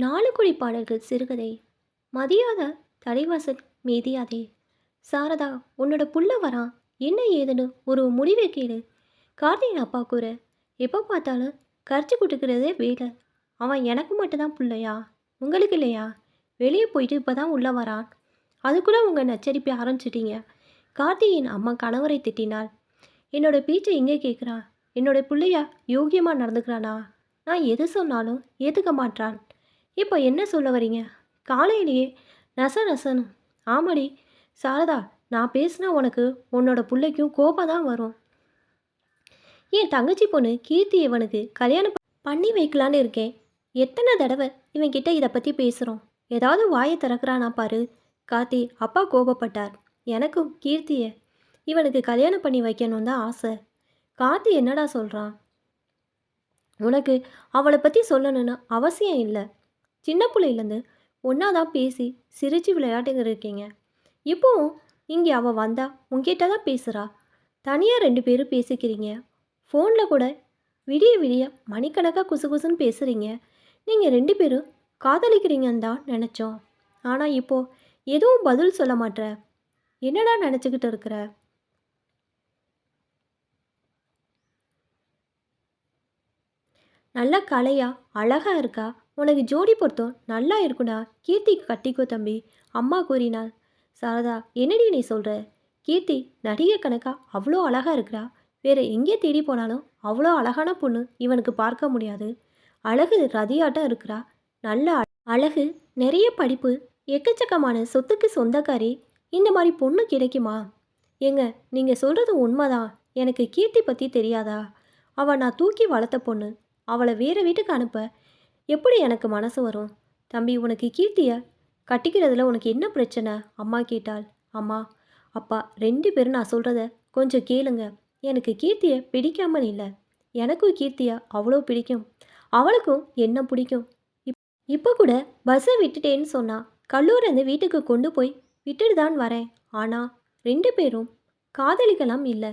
நாலு குடி பாடல்கள் சிறுகதை. மதியாத தலைவாசல் மீதியாதே. சாரதா, உன்னோட புள்ள வரான். என்ன ஏதுன்னு ஒரு முடிவை கேளு. கார்த்தியின் அப்பா கூற. எப்போ பார்த்தாலும் கரைச்சி குட்டுக்கிறதே வேலை. அவன் எனக்கு மட்டும்தான் பிள்ளையா? உங்களுக்கு இல்லையா? வெளியே போயிட்டு இப்போ தான் உள்ளே வரான். அதுக்குள்ளே உங்கள் நச்சரிப்பை ஆரம்பிச்சிட்டீங்க. கார்த்தியின் அம்மா கணவரை திட்டினாள். என்னோட பேச்சை எங்கே கேட்குறான்? என்னோட பிள்ளையா யோக்கியமாக நடந்துக்கிறானா? நான் எது சொன்னாலும் ஏற்றுக்க மாட்டான். இப்போ என்ன சொல்ல வரீங்க? காலையிலேயே நச நசன்னு. ஆமாடி சாரதா, நான் பேசினா உனக்கு உன்னோட பிள்ளைக்கும் கோபம் தான் வரும். என் தங்கச்சி பொண்ணு கீர்த்தி இவனுக்கு கல்யாணம் பண்ணி வைக்கலான்னு இருக்கேன். எத்தனை தடவை இவன்கிட்ட இதை பற்றி பேசுகிறோம். ஏதாவது வாயை திறக்கிறானா பாரு. கார்த்தி அப்பா கோபப்பட்டார். எனக்கும் கீர்த்தியை இவனுக்கு கல்யாணம் பண்ணி வைக்கணும் தான் ஆசை. கார்த்தி என்னடா சொல்கிறான்? உனக்கு அவளை பற்றி சொல்லணும்னு அவசியம் இல்லை. சின்ன பிள்ளையிலேருந்து ஒன்றா தான் பேசி சிரித்து விளையாட்டுங்க இருக்கீங்க. இப்போவும் இங்கே அவள் வந்தா உங்ககிட்ட தான் பேசுகிறா. தனியாக 2 பேரும் பேசிக்கிறீங்க. ஃபோனில் கூட விடிய விடிய மணிக்கணக்காக குசு குசுன்னு பேசுகிறீங்க. நீங்கள் 2 பேரும் காதலிக்கிறீங்கன்னு தான் நினச்சோம். ஆனால் இப்போது எதுவும் பதில் சொல்ல மாட்ற. என்னடா நினச்சிக்கிட்டு இருக்கிற? நல்லா கலையா அழகாக இருக்கா. உனக்கு ஜோடி பொருத்தம் நல்லா இருக்குடா. கீர்த்திக்கு கட்டிக்கோ தம்பி, அம்மா கூறினாள். சாரதா, என்னடி நீ சொல்கிற? கீர்த்தி நடிகை கணக்கா அவ்வளோ அழகாக இருக்கிறா. வேறு எங்கே தேடி போனாலும் அவ்வளோ அழகான பொண்ணு இவனுக்கு பார்க்க முடியாது. அழகு ரதியாட்டம் இருக்கிறா. நல்ல அழகு, நிறைய படிப்பு, எக்கச்சக்கமான சொத்துக்கு சொந்தக்காரி. இந்த மாதிரி பொண்ணு கிடைக்குமா? ஏங்க, நீங்கள் சொல்கிறது உண்மைதான். எனக்கு கீர்த்தி பற்றி தெரியாதா? அவள் நான் தூக்கி வளர்த்த பொண்ணு. அவளை வேறு வீட்டுக்கு அனுப்ப எப்படி எனக்கு மனசு வரும்? தம்பி, உனக்கு கீர்த்தியை கட்டிக்கிறதுல உனக்கு என்ன பிரச்சனை? அம்மா கேட்டாள். அம்மா, அப்பா 2 பேரும் நான் சொல்கிறத கொஞ்சம் கேளுங்க. எனக்கு கீர்த்தியை பிடிக்காமல் இல்லை. எனக்கும் கீர்த்தியை அவ்வளோ பிடிக்கும். அவளுக்கும் என்ன பிடிக்கும். இப்போ கூட பஸ்ஸை விட்டுட்டேன்னு சொன்னா. கல்லூரிலேருந்து வீட்டுக்கு கொண்டு போய் விட்டுட்டு தான் வரேன். ஆனால் 2 பேரும் காதலிக்கலாம் இல்லை.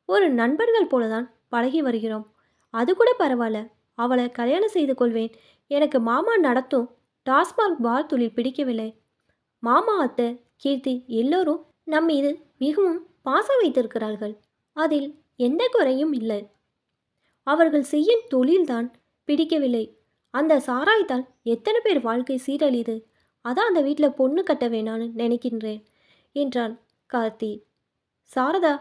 ஒரு நண்பர்கள் போல தான் பழகி வருகிறோம். அது கூட பரவாயில்ல. அவளை கல்யாணம் செய்து கொள்வேன். எனக்கு மாமா நடத்தும் டாஸ்மாக் பார் தொழில் பிடிக்கவில்லை. மாமா, அத்தை, கீர்த்தி எல்லோரும் நம் மீது மிகவும் பாசம் வைத்திருக்கிறார்கள். அதில் எந்த குறையும் இல்லை. அவர்கள் செய்யும் தொழில்தான் பிடிக்கவில்லை. அந்த சாராயத்தால் எத்தனை பேர் வாழ்க்கை சீரழிது. அதான் அந்த வீட்டில் பொண்ணு கட்ட வேணான்னு நினைக்கின்றேன் என்றான் கார்த்தி. சாரதா,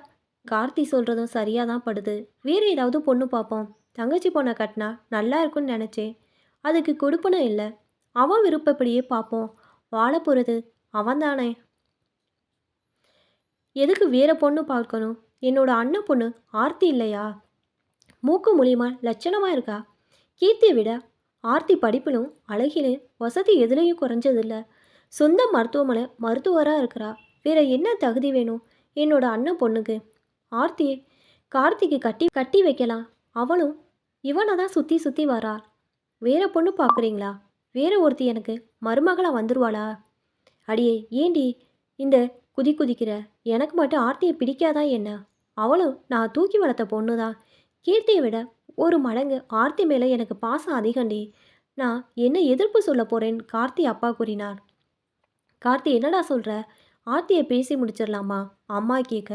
கார்த்தி சொல்கிறதும் சரியாக தான் படுது. வேறு ஏதாவது பொண்ணு பார்ப்போம். தங்கச்சி பொண்ணை கட்டினா நல்லா இருக்குன்னு நினச்சேன். அதுக்கு கொடுப்பனும் இல்லை. அவன் விருப்பப்படியே பார்ப்போம். வாழ போகிறது அவன் தானே. எதுக்கு வேறு பொண்ணு பார்க்கணும்? என்னோட அண்ணன் பொண்ணு ஆர்த்தி இல்லையா? மூக்கு மூலியமா லட்சணமாக இருக்கா. கீர்த்தியை விட ஆர்த்தி படிப்பிலும் அழகிலும் வசதி எதுலேயும் குறைஞ்சதில்லை. சொந்த மருத்துவமனை மருத்துவராக இருக்கிறா. வேறு என்ன தகுதி வேணும் என்னோட அண்ணன் பொண்ணுக்கு? ஆர்த்தியை கார்த்திக்கு கட்டி வைக்கலாம். அவளும் இவனை தான் சுற்றி சுற்றி வரா. வேற பொண்ணு பார்க்குறீங்களா? வேற ஒருத்தி எனக்கு மருமகளாக வந்துடுவாளா? அடியே, ஏண்டி இந்த குதிக்கிற? எனக்கு மட்டும் ஆர்த்தியை பிடிக்காதா என்ன? அவளும் நான் தூக்கி வளர்த்த பொண்ணு தான். கீர்த்தியை விட ஒரு மடங்கு ஆர்த்தி மேலே எனக்கு பாசம் அதிகண்டி. நான் என்ன எதிர்ப்பு சொல்ல போகிறேன்னு கார்த்தி அப்பா கூறினார். கார்த்தி, என்னடா சொல்கிற? ஆர்த்தியை பேசி முடிச்சிடலாமா? அம்மா கேட்க.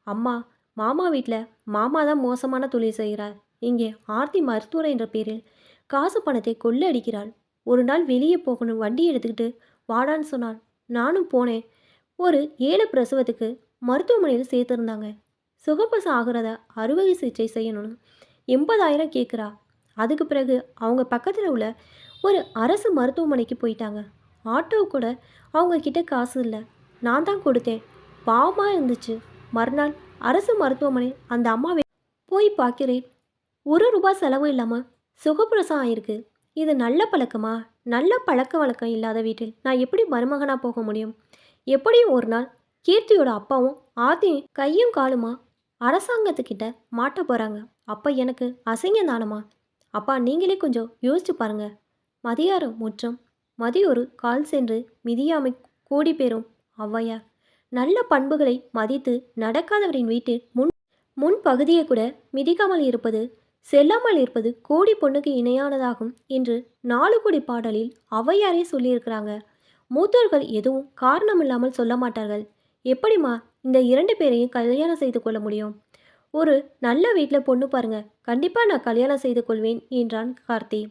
அம்மா, மாமா வீட்டில் மாமா தான் மோசமான தொழில் செய்கிறார். இங்கே ஆர்த்தி மருத்துவர் என்ற பேரில் காசு பணத்தை கொள்ளடிக்கிறாள். ஒரு நாள் வெளியே போகணும், வண்டி எடுத்துக்கிட்டு வாடான்னு சொன்னாள். நானும் போனேன். ஒரு 7 பிரசவத்துக்கு மருத்துவமனையில் சேர்த்துருந்தாங்க. சுகப்பச ஆகிறத அறுவை சிகிச்சை செய்யணும்னு 80,000 கேட்குறா. அதுக்கு பிறகு அவங்க பக்கத்தில் உள்ள ஒரு அரசு மருத்துவமனைக்கு போயிட்டாங்க. ஆட்டோ கூட அவங்க கிட்ட காசு இல்லை. நான் தான் கொடுத்தேன். பாவமாக இருந்துச்சு. மறுநாள் அரசு மருத்துவமனை அந்த அம்மாவை போய் பார்க்கிறேன். 1 ரூபாய் செலவு இல்லாமல் சுகப்பிரசவம் ஆயிருக்கு. இது நல்ல பழக்கமா? நல்ல பழக்க வழக்கம் இல்லாத வீட்டில் நான் எப்படி மருமகனாக போக முடியும்? எப்படியும் ஒரு நாள் கீர்த்தியோட அப்பாவும் ஆர்த்தியும் கையும் காலுமா அரசாங்கத்துக்கிட்ட மாட்ட போகிறாங்க. அப்போ எனக்கு அசிங்கம் தானமா? அப்பா, நீங்களே கொஞ்சம் யோசிச்சு பாருங்க. மதியாரம் முற்றம் மதியொரு கால் சென்று மிதியாமை கூடி பெறும் ஔவையார். நல்ல பண்புகளை மதித்து நடக்காதவரின் வீட்டில் முன் பகுதியை கூட மிதிக்காமல் இருப்பது செல்லாமல் இருப்பது கோடி பொண்ணுக்கு இணையானதாகும் என்று 4 கோடி பாடலில் ஔவையாரே சொல்லியிருக்கிறாங்க. மூத்தோர்கள் எதுவும் காரணமில்லாமல் சொல்ல மாட்டார்கள். எப்படிம்மா இந்த 2 பேரையும் கல்யாணம் செய்து கொள்ள முடியும்? ஒரு நல்ல வீட்டில் பொண்ணு பாருங்க, கண்டிப்பாக நான் கல்யாணம் செய்து கொள்வேன் என்றான் கார்த்தி.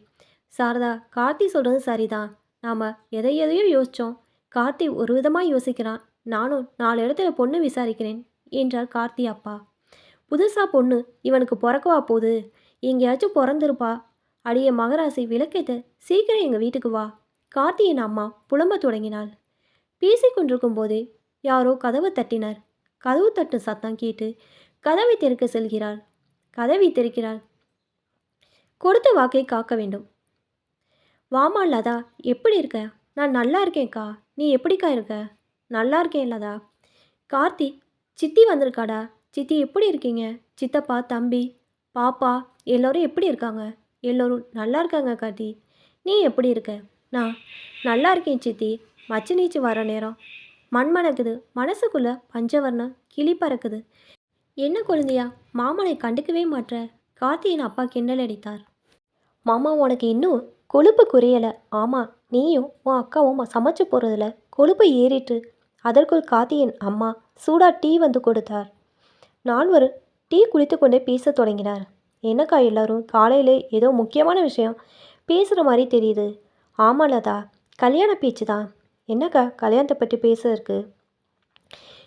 சாரதா, கார்த்தி சொல்கிறது சரிதான். நாம் எதை எதையோ யோசித்தோம். கார்த்தி ஒரு விதமாக யோசிக்கிறான். நானும் 4 இடத்துல பொண்ணு விசாரிக்கிறேன் என்றார் கார்த்தி அப்பா. புதுசாக பொண்ணு இவனுக்கு பிறக்கவா போகுது? எங்கேயாச்சும் பிறந்திருப்பா. அடியே மகராசி, விளக்கேத்த, சீக்கிரம் எங்கள் வீட்டுக்கு வா. கார்த்தியின் அம்மா புலம்ப தொடங்கினாள். பேசிக்கொண்டிருக்கும் போதே யாரோ கதவை தட்டினர். கதவு தட்டு சத்தம் கேட்டு கதவை திறக்க செல்கிறாள். கதவை திறக்கிறாள். கொடுத்த வாக்கை காக்க வேண்டும். வாமா லதா, எப்படி இருக்க? நான் நல்லா இருக்கேன்க்கா. நீ எப்படிக்கா இருக்க? நல்லா இருக்கேன் லதா. கார்த்தி, சித்தி வந்திருக்காடா. சித்தி எப்படி இருக்கீங்க? சித்தப்பா, தம்பி, பாப்பா எல்லோரும் எப்படி இருக்காங்க? எல்லோரும் நல்லா இருக்காங்க கார்த்தி. நீ எப்படி இருக்க? நான் நல்லா இருக்கேன் சித்தி. மச்சு நீச்சு வர நேரம் மண் மணக்குது. மனசுக்குள்ள பஞ்சவர்ணம் கிளி பறக்குது. என்ன குழந்தையா, மாமனை கண்டுக்கவே மாட்ற? கார்த்தியின் அப்பா கிண்டல் அடித்தார். மாமா, உனக்கு இன்னும் கொழுப்பு குறையலை. ஆமாம், நீயும் உன் அக்காவும் சமைச்சு போகிறதுல கொழுப்பு ஏறிட்டு. அதற்குள் கார்த்தியின் அம்மா சூடா டீ வந்து கொடுத்தார். நால்வரும் டீ குடித்து கொண்டே பேச தொடங்கினார். என்னக்கா எல்லாரும் காலையில் ஏதோ முக்கியமான விஷயம் பேசுகிற மாதிரி தெரியுது. ஆமாம் லதா, கல்யாண பேச்சு தான். என்னக்கா கல்யாணத்தை பற்றி பேசுறதுக்கு?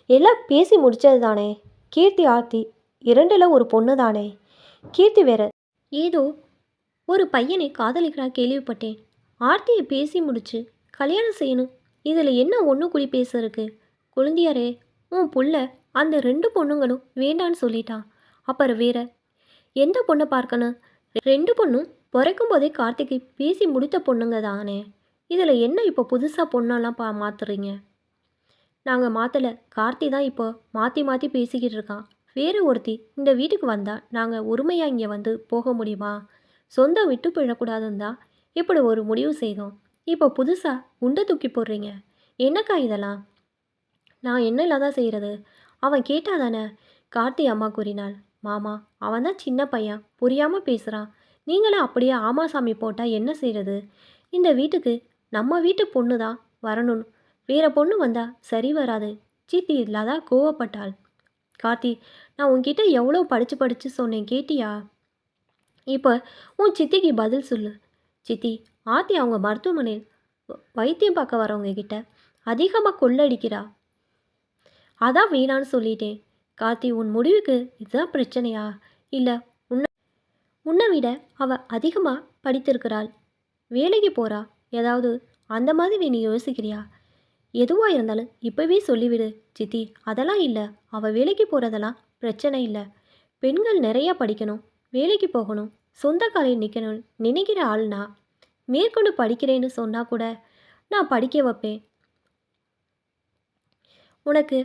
எல்லாம் பேசி முடித்தது தானே. கீர்த்தி ஆர்த்தி 2ல் ஒரு பொண்ணு தானே. கீர்த்தி வேற ஏதோ ஒரு பையனை காதலிக்கிறா கேள்விப்பட்டேன். ஆர்த்தியை பேசி முடிச்சு கல்யாணம் செய்யணும். இதில் என்ன ஒன்று கூடி பேசுறதுக்கு? குழந்தையாரே, உன் புள்ள அந்த 2 பொண்ணுங்களும் வேண்டான்னு சொல்லிட்டான். அப்புறம் வேற எந்த பொண்ணை பார்க்கணும்? 2 பொண்ணும் பிறக்கும் போதே கார்த்திகை பேசி முடித்த பொண்ணுங்க தானே. இதில் என்ன இப்போ புதுசாக பொண்ணெல்லாம் மாற்றுறீங்க? நாங்கள் மாற்றலை. கார்த்தி தான் இப்போ மாற்றி மாற்றி பேசிக்கிட்டு இருக்கான். வேறு ஒருத்தி இந்த வீட்டுக்கு வந்தால் நாங்கள் உரிமையாக இங்கே வந்து போக முடியுமா? சொந்தம் விட்டு போயிடக்கூடாதுன்னு தான் இப்படி ஒரு முடிவு செய்தோம். இப்போ புதுசாக குண்டை தூக்கி போடுறீங்க. என்னக்கா இதெல்லாம்? நான் என்ன இல்லாதான் செய்கிறது? அவன் கேட்டால் தானே. கார்த்தி அம்மா கூறினாள். மாமா, அவன் தான் சின்ன பையன், புரியாமல் பேசுகிறான். நீங்களும் அப்படியே ஆமாசாமி போட்டால் என்ன செய்கிறது? இந்த வீட்டுக்கு நம்ம வீட்டு பொண்ணு தான் வரணும். வேறு பொண்ணு வந்தால் சரி வராது. சித்தி இல்லாதா கோவப்பட்டாள். கார்த்தி, நான் உன்கிட்ட எவ்வளோ படித்து சொன்னேன், கேட்டியா? இப்போ உன் சித்திக்கு பதில் சொல்லு. சித்தி, ஆர்த்தி அவங்க மருத்துவமனையில் வைத்தியம் பார்க்க வரவங்க கிட்ட அதிகமாக கொள்ளடிக்கிறா. அதான் வேணான்னு சொல்லிட்டேன். கார்த்தி, உன் முடிவுக்கு இதுதான் பிரச்சனையா? இல்லை உன்னை விட அவள் அதிகமாக படித்திருக்கிறாள், வேலைக்கு போகிறா, ஏதாவது அந்த மாதிரி நீ யோசிக்கிறியா? எதுவாக இருந்தாலும் இப்போவே சொல்லிவிடு. சித்தி, அதெல்லாம் இல்லை. அவள் வேலைக்கு போகிறதெல்லாம் பிரச்சனை இல்லை. பெண்கள் நிறையா படிக்கணும், வேலைக்கு போகணும், சொந்த காலையில் நிற்கணும் நினைக்கிற ஆள்னா மேற்கொண்டு படிக்கிறேன்னு சொன்னால் கூட நான் படிக்க வைப்பேன். உனக்கு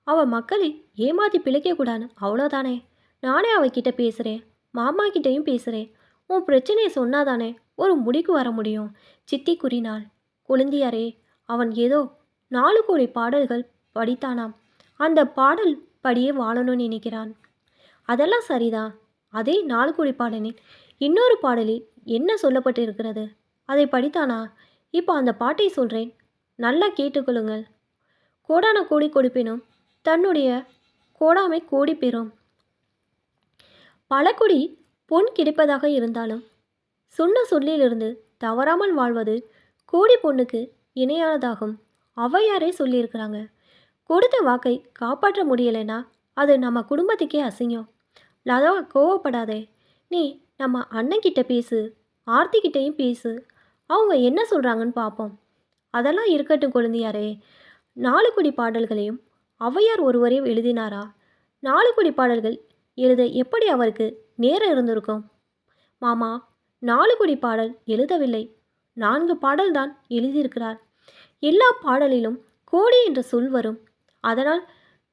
அவள் மக்களை ஏமாற்றி பிழைக்கக்கூடாது, அவ்வளோதானே. நானே அவகிட்ட பேசுகிறேன், மாமா கிட்டேயும் பேசுகிறேன். உன் பிரச்சனையை சொன்னாதானே ஒரு முடிக்கு வர முடியும். சித்தி கூறினாள். குழந்தையாரே, அவன் ஏதோ 4 கோடி பாடல்கள் படித்தானாம். அந்த பாடல் படியே வாழணும்னு நினைக்கிறான். அதெல்லாம் சரிதான். அதே 4 கோடி பாடலில் இன்னொரு பாடலில் என்ன சொல்லப்பட்டு இருக்கிறது? அதை படித்தானா? இப்போ அந்த பாட்டை சொல்கிறேன், நல்லா கேட்டுக்கொள்ளுங்கள். கோடான கோடி கொடுப்பினும் தன்னுடைய கோடாமை கோடி பெறும். பல கோடி பொன் கிடைப்பதாக இருந்தாலும் சொன்ன சொல்லிலிருந்து தவறாமல் வாழ்வது கோடி பொண்ணுக்கு இணையானதாகும். ஔவையாரே சொல்லியிருக்கிறாங்க. கொடுத்த வாக்கை காப்பாற்ற முடியலைன்னா அது நம்ம குடும்பத்துக்கே அசிங்கம். லதா, கோவப்படாதே. நீ நம்ம அண்ணன்கிட்ட பேசு, ஆர்த்திக்கிட்டையும் பேசு. அவங்க என்ன சொல்கிறாங்கன்னு பார்ப்போம். அதெல்லாம் இருக்கட்டும் குழந்தையாரே. 4 கோடி பாடல்களையும் ஔவையார் ஒருவரே எழுதினாரா? 4 கோடி பாடல்கள் எழுத எப்படி அவருக்கு நேரம் இருந்திருக்கும்? மாமா, 4 கோடி பாடல் எழுதவில்லை, 4 பாடல்தான் எழுதியிருக்கிறார். எல்லா பாடலிலும் கோடி என்ற சொல் வரும். அதனால்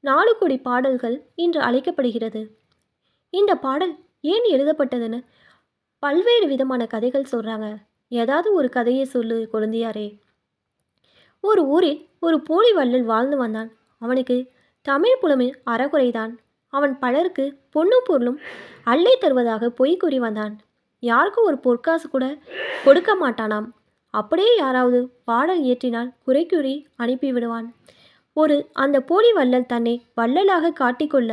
4 கோடி பாடல்கள் என்று அழைக்கப்படுகிறது. இந்த பாடல் ஏன் எழுதப்பட்டதுன்னு பல்வேறு விதமான கதைகள் சொல்கிறாங்க. ஏதாவது ஒரு கதையை சொல்லு குழந்தையாரே. ஒரு ஊரில் ஒரு போலி வள்ளல் வாழ்ந்து வந்தான். அவனுக்கு தமிழ் புலமில் அறகுறைதான். அவன் பலருக்கு பொன்னும் பொருளும் அள்ளை தருவதாக பொய் கூறி வந்தான். யாருக்கும் ஒரு பொற்காசு கூட கொடுக்க மாட்டானாம். அப்படியே யாராவது பாடல் இயற்றினால் குறை கூறி அனுப்பிவிடுவான். அந்த போலி வள்ளல் தன்னை வள்ளலாக காட்டிக்கொள்ள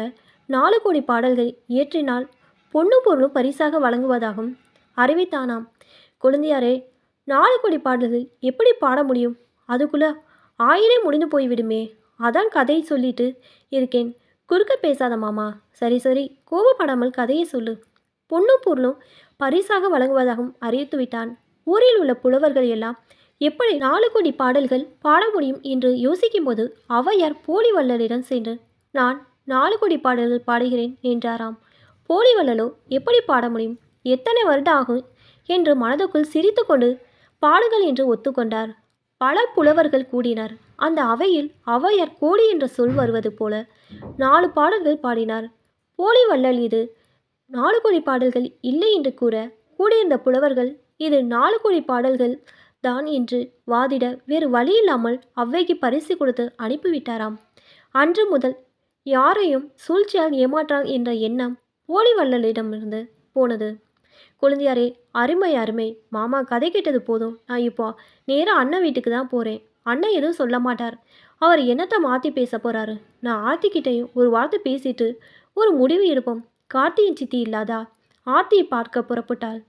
4 கோடி பாடல்கள் இயற்றினால் பொன்னும் பொருளும் பரிசாக வழங்குவதாகவும் அறிவித்தானாம். குழந்தையாரே, 4 கோடி பாடல்கள் எப்படி பாட முடியும்? அதுக்குள்ள 1000 முடிந்து போய்விடுமே. அதான் கதையை சொல்லிட்டு இருக்கேன். குறுக்க பேசாத மாமா. சரி சரி, கோபப்படாமல் கதையை சொல்லு. பொன்னும் பொருளும் பரிசாக வழங்குவதாகவும் அறிவித்து விட்டான். ஊரில் உள்ள புலவர்கள் எல்லாம் எப்படி 4 கோடி பாடல்கள் பாட முடியும் என்று யோசிக்கும்போது ஔவையார் போலி வள்ளலிடம் சென்று, நான் 4 கோடி பாடல்கள் பாடுகிறேன் என்றாராம். போலி வள்ளலோ எப்படி பாட முடியும், எத்தனை வருடம் ஆகும் என்று மனதுக்குள் சிரித்து கொண்டு பாடுங்கள் என்று ஒத்துக்கொண்டார். பல புலவர்கள் கூடினார். அந்த அவையில் ஔவையார் கோடி என்ற சொல் வருவது போல 4 பாடல்கள் பாடினார். போலி வள்ளல் இது 4 கோடி பாடல்கள் இல்லை என்று கூற, கூடியிருந்த புலவர்கள் இது 4 கோடி பாடல்கள் தான் என்று வாதிட வேறு வழியில்லாமல் ஔவைக்கு பரிசு கொடுத்து அனுப்பிவிட்டாராம். அன்று முதல் யாரையும் சூழ்ச்சியால் ஏமாற்றான் என்ற எண்ணம் போலி வள்ளலிடமிருந்து போனது. குழந்தையாரே, அருமை அருமை. மாமா கதை கேட்டது போதும். நான் இப்போ நேராக அண்ணன் வீட்டுக்கு தான் போகிறேன். அண்ணன் எதுவும் சொல்ல மாட்டார். அவர் என்னத்தை மாற்றி பேச போகிறாரு. நான் ஆர்த்திக்கிட்டையும் ஒரு வார்த்தை பேசிட்டு ஒரு முடிவு எடுப்போம். கார்த்தியின் சித்தி இல்லாதா ஆர்த்தியை பார்க்க புறப்பட்டாள்.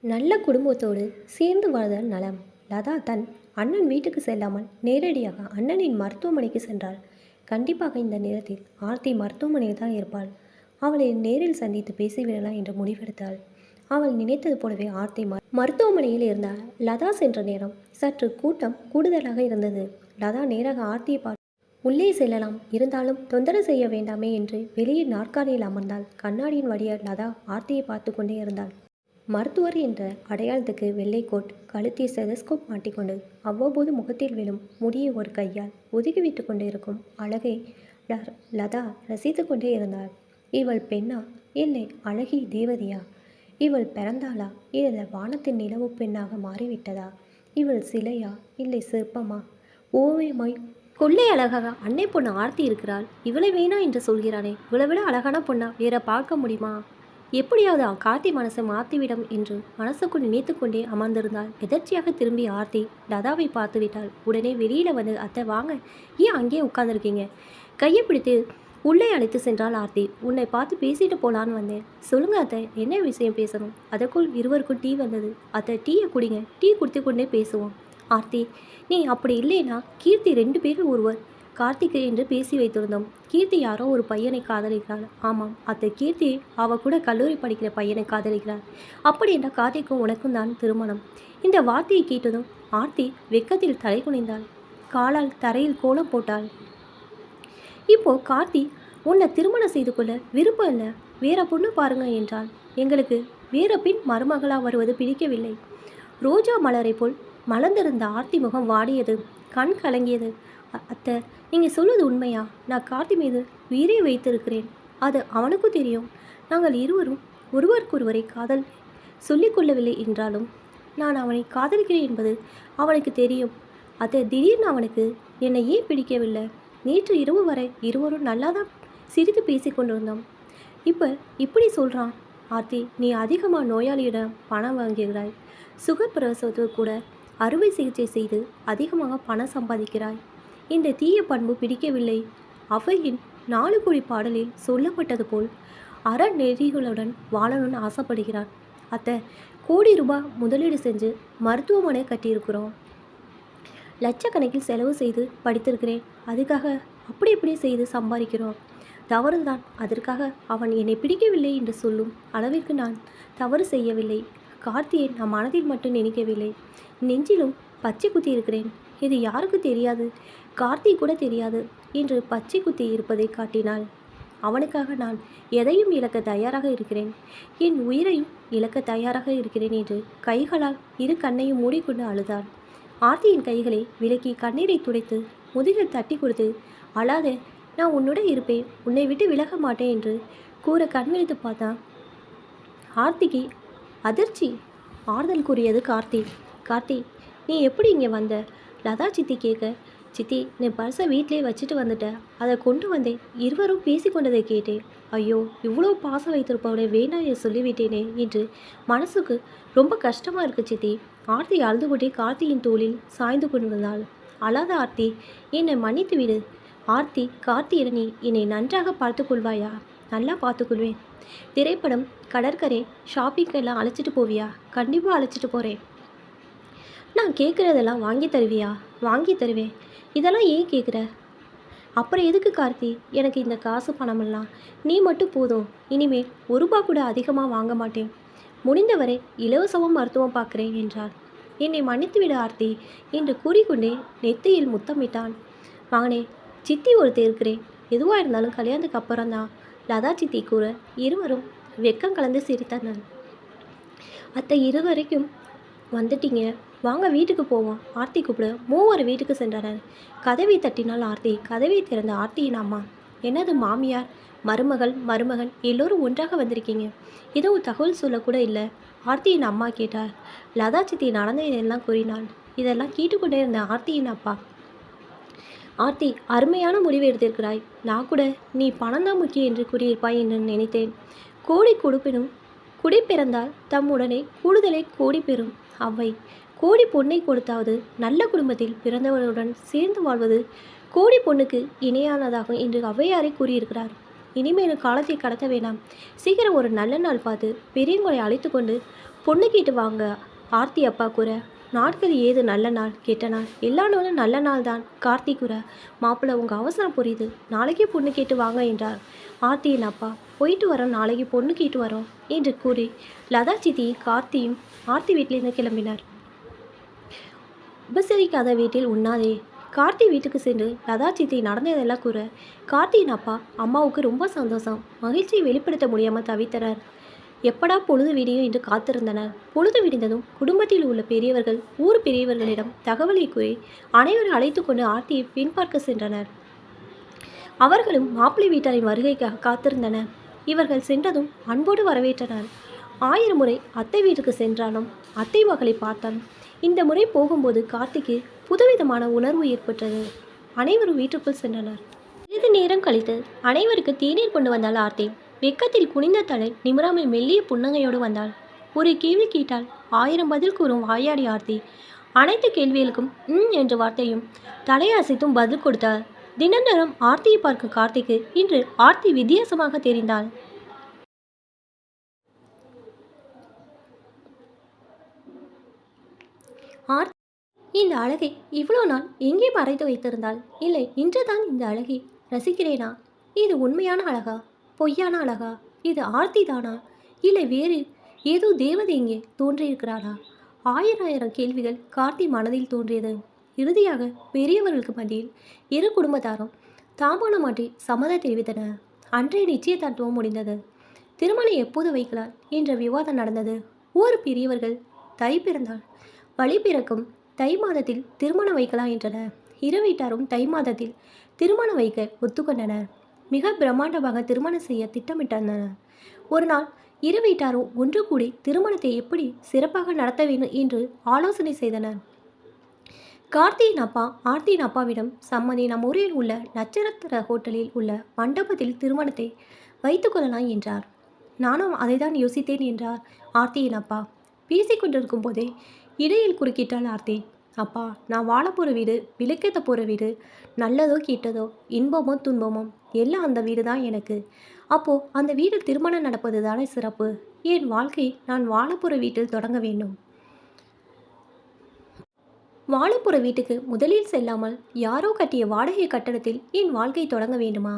நல்ல குடும்பத்தோடு சேர்ந்து வாழ்தல் நலம். லதா தன் அண்ணன் வீட்டுக்கு செல்லாமல் நேரடியாக அண்ணனின் மருத்துவமனைக்கு சென்றாள். கண்டிப்பாக இந்த நேரத்தில் ஆர்த்தி மருத்துவமனையில் தான் இருப்பாள். அவளை நேரில் சந்தித்து பேசிவிடலாம் என்று முடிவெடுத்தாள். அவள் நினைத்தது போலவே ஆர்த்தி மருத்துவமனையில் இருந்தாள். லதா சென்ற நேரம் சற்று கூட்டம் கூடுதலாக இருந்தது. லதா நேராக ஆர்த்தியை பார்த்து உள்ளே செல்லலாம், இருந்தாலும் தொந்தரவு செய்ய வேண்டாமே என்று வெளியே நாற்காலியில் அமர்ந்தாள். கண்ணாடியின் வழியாக லதா ஆர்த்தியை பார்த்து கொண்டே இருந்தாள். மருத்துவர் என்ற அடையாளத்துக்கு வெள்ளை கோட், கழுத்தில் ஸ்டெதஸ்கோப் மாட்டிக்கொண்டு அவ்வப்போது முகத்தில் விழும் முடியை ஒரு கையால் ஒதுக்கிவிட்டு கொண்டு இருக்கும் அழகை லதா ரசித்து கொண்டே இருந்தாள். இவள் பெண்ணா, இல்லை அழகி தேவதையா? இவள் பிறந்தாளா, இல்லை வானத்தின் நிலவு பெண்ணாக மாறிவிட்டதா? இவள் சிலையா, இல்லை சிற்பமா? ஓவியமாய் கொள்ளை அழகாக அன்னை பொண்ணு ஆர்த்தி இருக்கிறாள். இவளை வேணா என்று சொல்கிறானே, இவளை விட அழகான பொண்ணா வேற பார்க்க முடியுமா? எப்படியாவது கார்த்தி மனசை மாற்றிவிடும் என்று மனசுக்குள் நினைத்து கொண்டே அமர்ந்திருந்தாள். எதர்ச்சியாக திரும்பி ஆர்த்தி லதாவை பார்த்து விட்டாள். உடனே வெளியில் வந்து, அத்தை வாங்க, ஏன் அங்கேயே உட்காந்துருக்கீங்க? கையை பிடித்து உள்ளே அழைத்து சென்றாள் ஆர்த்தி. உன்னை பார்த்து பேசிட்டு போகலான்னு வந்தேன். சொல்லுங்க அத்தை, என்ன விஷயம் பேசணும்? அதற்குள் இருவருக்கும் டீ வந்தது. அத்தை டீயை குடிங்க, டீ குடித்து கொண்டே பேசுவோம். ஆர்த்தி, நீ அப்படி இல்லைன்னா கீர்த்தி 2 பேரில் ஒருவர் கார்த்திகை என்று பேசி வைத்திருந்தோம். கீர்த்தி யாரோ ஒரு பையனை காதலிக்கிறாள். ஆமாம் அத்தை, கீர்த்தி அவ கூட கல்லூரி படிக்கிற பையனை காதலிக்கிறாள். அப்படி என்ற கார்த்திக்கும் உனக்கும் தான் திருமணம். இந்த வார்த்தையை கேட்டதும் ஆர்த்தி வெக்கத்தில் தலை குனிந்தாள். காலால் தரையில் கோலம் போட்டாள். இப்போ கார்த்தி உன்னை திருமணம் செய்து கொள்ள விருப்பம் இல்லை, வேற பொண்ணு பாருங்க என்றாள். எங்களுக்கு வேற பின் மருமகளாக வருவது பிடிக்கவில்லை. ரோஜா மலரை போல் மலர்ந்திருந்த ஆர்த்தி முகம் வாடியது, கண் கலங்கியது. அத்தை, நீங்கள் சொல்வது உண்மையா? நான் கார்த்தி மீது உயிரை வைத்திருக்கிறேன். அது அவனுக்கும் தெரியும். நாங்கள் இருவரும் ஒருவருக்கொருவரை காதல் சொல்லிக்கொள்ளவில்லை என்றாலும் நான் அவனை காதலிக்கிறேன் என்பது அவனுக்கு தெரியும். அத்தை, திடீர்னு அவனுக்கு என்னை ஏன் பிடிக்கவில்லை? நேற்று இரவு வரை இருவரும் நல்லா தான் சிரித்து பேசி கொண்டிருந்தோம். இப்போ இப்படி சொல்கிறான். ஆர்த்தி, நீ அதிகமாக நோயாளியிடம் பணம் வாங்குகிறாய். சுகப்பிரசவத்துக்கு கூட அறுவை சிகிச்சை செய்து அதிகமாக பணம் சம்பாதிக்கிறாய். இந்த தீய பண்பு பிடிக்கவில்லை. அவையின் 4 கோடி பாடலில் சொல்லப்பட்டது போல் அறநெறிகளுடன் வாழணும்னு ஆசைப்படுகிறான். அத்தை, கோடி ரூபாய் முதலீடு செஞ்சு மருத்துவமனை கட்டியிருக்கிறோம். லட்சக்கணக்கில் செலவு செய்து படித்திருக்கிறேன். அதுக்காக அப்படி இப்படி செய்து சம்பாதிக்கிறோம். தவறுதான். அதற்காக அவன் என்னை பிடிக்கவில்லை என்று சொல்லும் அளவிற்கு நான் தவறு செய்யவில்லை. கார்த்தியை நான் மனதில் மட்டும் நினைக்கவில்லை, நெஞ்சிலும் பச்சை குத்தி இருக்கிறேன். இது யாருக்கு தெரியாது, கார்த்தி கூட தெரியாது என்று பச்சை குத்தி இருப்பதை காட்டினாள். அவனுக்காக நான் எதையும் இழக்க தயாராக இருக்கிறேன், என் உயிரையும் இழக்க தயாராக இருக்கிறேன் என்று கைகளால் 2 கண்ணையும் மூடிக்கொண்டு அழுதாள். ஆர்த்தியின் கைகளை விலக்கி கண்ணீரை துடைத்து முதுகில் தட்டி கொடுத்து, அழாதே, நான் உன்னுடன் இருப்பேன், உன்னை விட்டு விலக மாட்டேன் என்று கூற கண் விழித்து பார்த்தான். ஆர்த்திக்கு அதிர்ச்சி. ஆறுதல் கூறியது கார்த்தி. கார்த்தி, நீ எப்படி இங்கே வந்த? லதா சித்தி கேட்க, சித்தி, நீ பர்ஸை வீட்டிலே வச்சுட்டு வந்துட்டேன், அதை கொண்டு வந்தேன். இருவரும் பேசி கொண்டதை கேட்டேன். ஐயோ, இவ்வளோ பாசம் வைத்திருப்பவனை வேண்டாம் என்று சொல்லிவிட்டேனே என்று மனசுக்கு ரொம்ப கஷ்டமாக இருக்கு சித்தி. ஆர்த்தி அழுது கொண்டே கார்த்தியின் தோளில் சாய்ந்து கொண்டிருந்தாள். அழாத ஆர்த்தி, என்னை மன்னித்து விடு. ஆர்த்தி, கார்த்தியிட நீ என்னை நன்றாக பார்த்து கொள்வாயா? நல்லா பார்த்துக்கொள்வேன். திரைப்படம், கடற்கரை, ஷாப்பிங்கெல்லாம் அழைச்சிட்டு போவியா? கண்டிப்பாக அழைச்சிட்டு போகிறேன். நான் கேட்குறதெல்லாம் வாங்கி தருவியா? வாங்கி தருவேன். இதெல்லாம் ஏன் கேட்குற? அப்புறம் எதுக்கு கார்த்தி எனக்கு இந்த காசு பணமெல்லாம்? நீ மட்டும் போதும். இனிமேல் ரூபா கூட அதிகமாக வாங்க மாட்டேன். முடிந்தவரை இலவசமாக மருத்துவம் பார்க்குறேன் என்றார். என்னை மன்னித்து விட ஆர்த்தி என்று கூறிக்கொண்டே நெத்தியில் முத்தமிட்டான். மகனே, சித்தி ஒருத்தர் இருக்கிறேன். எதுவாக இருந்தாலும் கல்யாணத்துக்கு அப்புறம்தான் லதா சித்தி கூற இருவரும் வெக்கம் கலந்து சிரித்தனர். அத்தை, இருவரைக்கும் வந்துட்டீங்க, வாங்க வீட்டுக்கு போவோம். ஆர்த்தி கூப்பிட மூவர் வீட்டுக்கு சென்றனர். கதவை தட்டினால் ஆர்த்தி. கதவை திறந்த ஆர்த்தியின் அம்மா. என்னது மாமியார், மருமகள், மருமகன் எல்லோரும் ஒன்றாக வந்திருக்கீங்க? எதுவும் தகவல் சொல்லக்கூட இல்லை. ஆர்த்தியின் அம்மா கேட்டார். லதா சித்தி நடந்த இதெல்லாம் கூறினாள். இதெல்லாம் கேட்டுக்கொண்டே இருந்த ஆர்த்தியின் அப்பா. ஆர்த்தி, அருமையான முடிவு எடுத்திருக்கிறாய். நான் கூட நீ பணம்தான் முக்கியம் என்று கூறியிருப்பாய் என்று நினைத்தேன். கோடி கொடுப்பினும் குடி பிறந்தால் தம்முடனே கூடுதலை கோடி பெறும். அவ்வை, கோடி பொண்ணை கொடுத்தாவது நல்ல குடும்பத்தில் பிறந்தவர்களுடன் சேர்ந்து வாழ்வது கோடி பொண்ணுக்கு இணையானதாகும் என்று ஔவையாரை கூறியிருக்கிறார். இனிமேலும் காலத்தை கடத்த வேண்டாம். சீக்கிரம் ஒரு நல்ல நாள் பார்த்து பெரியவங்களை அழைத்து கொண்டு பொண்ணு கேட்டு வாங்க. ஆர்த்தி அப்பா கூற. நாட்கள் ஏது நல்ல நாள், கெட்ட நாள்? எல்லா நாளும் நல்ல நாள் தான். கார்த்தி கூற. மாப்பிள்ளை, உங்கள் அவசரம் புரியுது. நாளைக்கே பொண்ணு கேட்டு வாங்க என்றார் ஆர்த்தியின் அப்பா. போயிட்டு வரோம், நாளைக்கு பொண்ணு கேட்டு வரோம் என்று கூறி லதா சித்தியும் கார்த்தியும் ஆர்த்தி வீட்டிலிருந்து கிளம்பினார். உபசரிக்காத வீட்டில் உண்ணாதே. கார்த்தி வீட்டுக்கு சென்று லதா சித்தி நடந்ததெல்லாம் கூற கார்த்தியின் அப்பா அம்மாவுக்கு ரொம்ப சந்தோஷம். மகிழ்ச்சியை வெளிப்படுத்த முடியாமல் தவித்தனர். எப்படா பொழுது விடியும் என்று காத்திருந்தனர். பொழுது விடிந்ததும் குடும்பத்தில் உள்ள பெரியவர்கள், ஊர் பெரியவர்களிடம் தகவலை கூறி அனைவரும் அழைத்து கொண்டு ஆர்த்தியை பின் பார்க்க சென்றனர். அவர்களும் மாப்பிள்ளை வீட்டாரின் வருகைக்காக காத்திருந்தனர். இவர்கள் சென்றதும் அன்போடு வரவேற்றனர். 1000 முறை அத்தை வீட்டுக்கு சென்றாலும் அத்தை மகளை பார்த்தாலும் இந்த முறை போகும்போது கார்த்திக்கு புதுவிதமான உணர்வு ஏற்பட்டது. அனைவரும் வீட்டுக்குள் சென்றனர். சிறிது நேரம் கழித்து அனைவருக்கு தேநீர் கொண்டு வந்தாள் ஆர்த்தி. வெக்கத்தில் குனிந்த தலை நிமிராமல் மெல்லிய புன்னகையோடு வந்தாள். ஒரு கேள்வி கேட்டால் 1000 பதில் கூறும் வாயாடி ஆர்த்தி. அனைத்து கேள்விகளுக்கும் என்ற வார்த்தையும் தலையசைத்தும் பதில் கொடுத்தாள். தினந்தோறும் ஆர்த்தியை பார்க்கும் கார்த்திக்கு இன்று ஆர்த்தி வித்தியாசமாக தெரிந்தாள். ஆர்த்தி இந்த அழகை இவ்வளோ நாள் எங்கே மறைத்து வைத்திருந்தாள்? இல்லை, இன்றுதான் இந்த அழகை ரசிக்கிறேனா? இது உண்மையான அழகா, பொய்யான அழகா? இது ஆர்த்தி தானா, இல்லை வேறு ஏதோ தேவதை இங்கே தோன்றியிருக்கிறாளா? ஆயிரம் கேள்விகள் கார்த்தி மனதில் தோன்றியது. இறுதியாக பெரியவர்களுக்கு மத்தியில் இரு குடும்பத்தாரும் தாம்பானம் மாற்றி சம்மதம் தெரிவித்தனர். அன்றைய நிச்சயதார்த்தம் முடிந்தது. திருமணம் எப்போது வைக்கலாம் என்ற விவாதம் நடந்தது. ஊர் பெரியவர்கள் தை பிறந்தால் வழி பிறக்கும் தை மாதத்தில் திருமணம் வைக்கலாம் என்றனர். இரு வீட்டாரும் தை மாதத்தில் திருமணம் வைக்க ஒத்துக்கொண்டனர். மிக பிரம்மாண்டமாக திருமணம் செய்ய திட்டமிட்டனர். ஒரு நாள் இரு வீட்டாரும் ஒன்று கூடி திருமணத்தை எப்படி சிறப்பாக நடத்த வேண்டும் என்று ஆலோசனை செய்தனர். கார்த்தியின் அப்பா ஆர்த்தியின் அப்பாவிடம், சம்மதி, நம் ஊரில் உள்ள நட்சத்திர ஹோட்டலில் உள்ள மண்டபத்தில் திருமணத்தை வைத்து கொள்ளலாம் என்றார். நானும் அதைதான் யோசித்தேன் என்றார் ஆர்த்தியின் அப்பா. பேசிக்கொண்டிருக்கும் போதே இடையில் குறுக்கிட்டாள் ஆர்த்தி. அப்பா, நான் வாழ போகிற வீடு, விளக்கேற்ற போகிற வீடு, நல்லதோ கெட்டதோ, இன்பமோ துன்பமோ எல்லாம் அந்த வீடு தான் எனக்கு. அப்போது அந்த வீடு திருமணம் நடப்பது தானே சிறப்பு. என் வாழ்க்கை நான் வாழப்போகிற வீட்டில் தொடங்க வேண்டும். வாழப்போகிற வீட்டுக்கு முதலில் செல்லாமல் யாரோ கட்டிய வாடகை கட்டடத்தில் என் வாழ்க்கை தொடங்க வேண்டுமா?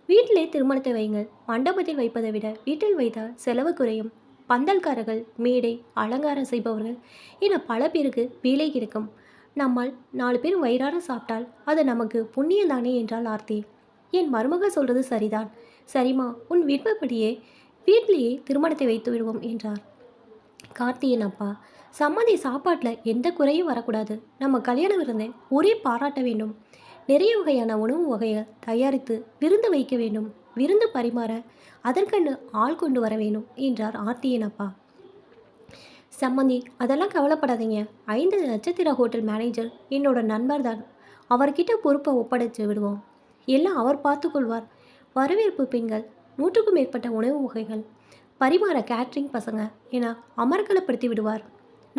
வீட்டிலே திருமணத்தை வைங்கள். மண்டபத்தில் வைப்பதை விட வீட்டில் வைத்தால் செலவு குறையும். பந்தல்காரர்கள், மேடை அலங்காரம் செய்பவர்கள் என பல பேருக்கு வேலை கிடைக்கும். நம்மால் 4 பேர் வயிறார சாப்பிட்டால் அது நமக்கு புண்ணியம் தானே என்றாள் ஆர்த்தி. என் மருமகள் சொல்கிறது சரிதான். சரிம்மா, உன் விருப்பப்படியே வீட்டிலேயே திருமணத்தை வைத்து விடுவோம் என்றார் கார்த்தியின் அப்பா. சம்மதி, சாப்பாட்டில் எந்த குறையும் வரக்கூடாது. நம்ம கல்யாண விருந்தை ஒரே பாராட்ட வேண்டும். நிறைய வகையான உணவு வகைகள் தயாரித்து விருந்து வைக்க வேண்டும். விருந்து பரிமாற அதற்கென்று ஆள் கொண்டு வர வேண்டும் என்றார் ஆர்த்தியின் அப்பா. சம்மந்தி, அதெல்லாம் கவலைப்படாதீங்க. 5 நட்சத்திர ஹோட்டல் மேனேஜர் என்னோட நண்பர் தான். அவர்கிட்ட பொறுப்பை ஒப்படைச்சு விடுவோம். எல்லாம் அவர் பார்த்துக்கொள்வார். வரவேற்பு பெண்கள், 100க்கும் மேற்பட்ட உணவு வகைகள், பரிமாற கேட்ரிங் பசங்க என அமர்க்கலப்படுத்தி விடுவார்.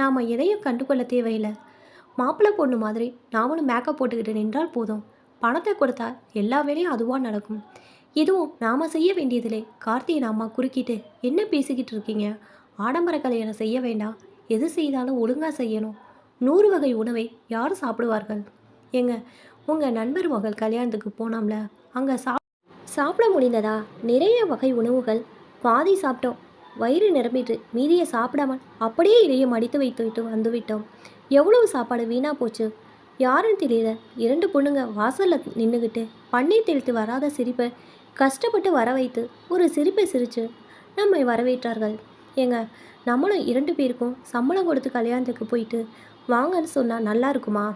நாம் எதையும் கண்டுகொள்ள தேவையில்லை. மாப்பிள்ளை பொண்ணு மாதிரி நாமளும் மேக்கப் போட்டுக்கிட்டு நின்றால் போதும். பணத்தை கொடுத்தா எல்லா வேலையும் அதுவாக நடக்கும். இதுவும் நாம் செய்ய வேண்டியதில்லை. கார்த்தியின் அம்மா குறுக்கிட்டு, என்ன பேசிக்கிட்டு இருக்கீங்க? ஆடம்பர கல்யாணம் செய்ய வேண்டாம். எது செய்தாலும் ஒழுங்காக செய்யணும். 100 வகை உணவை யார் சாப்பிடுவார்கள்? ஏங்க, உங்கள் நண்பர் மகள் கல்யாணத்துக்கு போனோம்ல, அங்கே சாப்பிட முடிந்ததா? நிறைய வகை உணவுகள். பாதி சாப்பிட்டோம். வயிறு நிரம்பிட்டு மீதியை சாப்பிடாமல் அப்படியே இதையும் மடித்து வைத்து விட்டு வந்துவிட்டோம். எவ்வளவு சாப்பாடு வீணாக போச்சு. யாருன்னு தெரியல. 2 பொண்ணுங்க வாசலில் நின்றுக்கிட்டு பன்னீர் தெளித்து வராத சிரிப்பை கஷ்டப்பட்டு வர வைத்து ஒரு சிரிப்பை சிரித்து நம்மை வரவேற்றார்கள். ஏங்க, நம்மளும் 2 பேருக்கும் சம்பளம் கொடுத்து கல்யாணத்துக்கு போயிட்டு வாங்கன்னு சொன்னால் நல்லா இருக்குமா?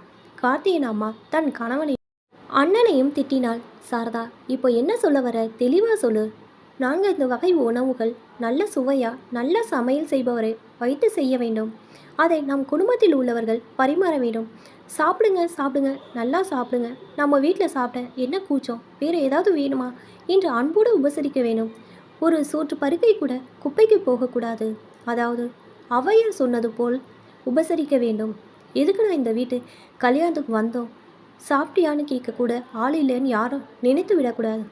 கார்த்தியின் அம்மா தன் கணவனை அண்ணனையும் திட்டினாள். சாரதா, இப்போ என்ன சொல்ல வர? தெளிவாக சொல்லு. நாங்கள் இந்த வகை உணவுகள் நல்ல சுவையாக நல்ல சமையல் செய்பவரை வைத்து செய்ய வேண்டும். அதை நம் குடும்பத்தில் உள்ளவர்கள் பரிமாற வேண்டும். சாப்பிடுங்க சாப்பிடுங்க, நல்லா சாப்பிடுங்க. நம்ம வீட்டில் சாப்பிட்ட என்ன கூச்சம்? வேறு ஏதாவது வேணுமா என்று அன்போடு உபசரிக்க வேண்டும். ஒரு சோற்று பருக்கை கூட குப்பைக்கு போகக்கூடாது. அதாவது ஔவையார் சொன்னது போல் உபசரிக்க வேண்டும். எதுக்கு நான் இந்த வீட்டு கல்யாணத்துக்கு வந்தோம், சாப்பிட்டியான்னு கேட்கக்கூட ஆள் இல்லைன்னு யாரும் நினைத்து விடக்கூடாது.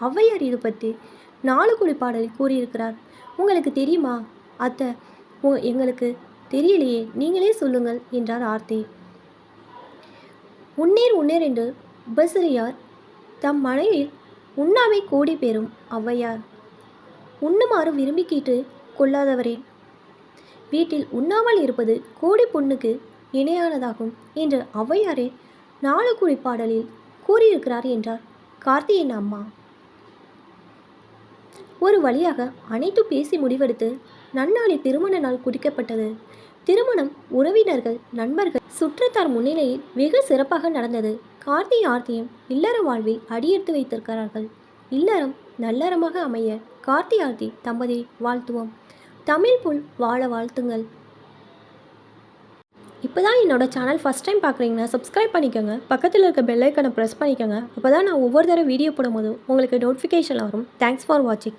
ஔவையார் இது பற்றி 4 குடி பாடலில் கூறியிருக்கிறார். உங்களுக்கு தெரியுமா அத்தை? எங்களுக்கு தெரியலையே, நீங்களே சொல்லுங்கள் என்றார் ஆர்த்தி. உன்னீர் உன்னீர் என்று உபசரியார் தம் மனையில் உண்ணாமை கோடி பெறும் ஔவையார். உண்ணுமாறு விரும்பி கேட்டு கொள்ளாதவரேன். வீட்டில் உண்ணாமல் இருப்பது கோடி பொண்ணுக்கு இணையானதாகும் என்று ஔவையாரே 4 குடி பாடலில் கூறியிருக்கிறார் என்றார் கார்த்தியின் அம்மா. ஒரு வழியாக அனைத்து பேசி முடிவெடுத்து நன்னாளில் திருமண நாள் குறிக்கப்பட்டது. திருமணம் உறவினர்கள், நண்பர்கள், சுற்றத்தார் முன்னிலையில் வெகு சிறப்பாக நடந்தது. கார்த்தி ஆர்த்தியும் இல்லற வாழ்வில் அடியெடுத்து வைத்திருக்கிறார்கள். இல்லறம் நல்லறமாக அமைய கார்த்தி ஆர்த்தி தம்பதி வாழ்த்துவோம். தமிழ் புல் வாழ வாழ்த்துங்கள். இப்போ தான் என்னோட சேனல் ஃபஸ்ட் டைம் பார்க்குறீங்கன்னா சப்ஸ்கிரைப் பண்ணிக்கோங்க. பக்கத்தில் இருக்க பெல் ஐக்கனை ப்ரெஸ் பண்ணிக்கோங்க. அப்போ தான் நான் ஒவ்வொரு தடவை வீடியோ போடும்போது உங்களுக்கு நோட்டிஃபிகேஷன் வரும். தேங்க்ஸ் ஃபார் வாட்சிங்.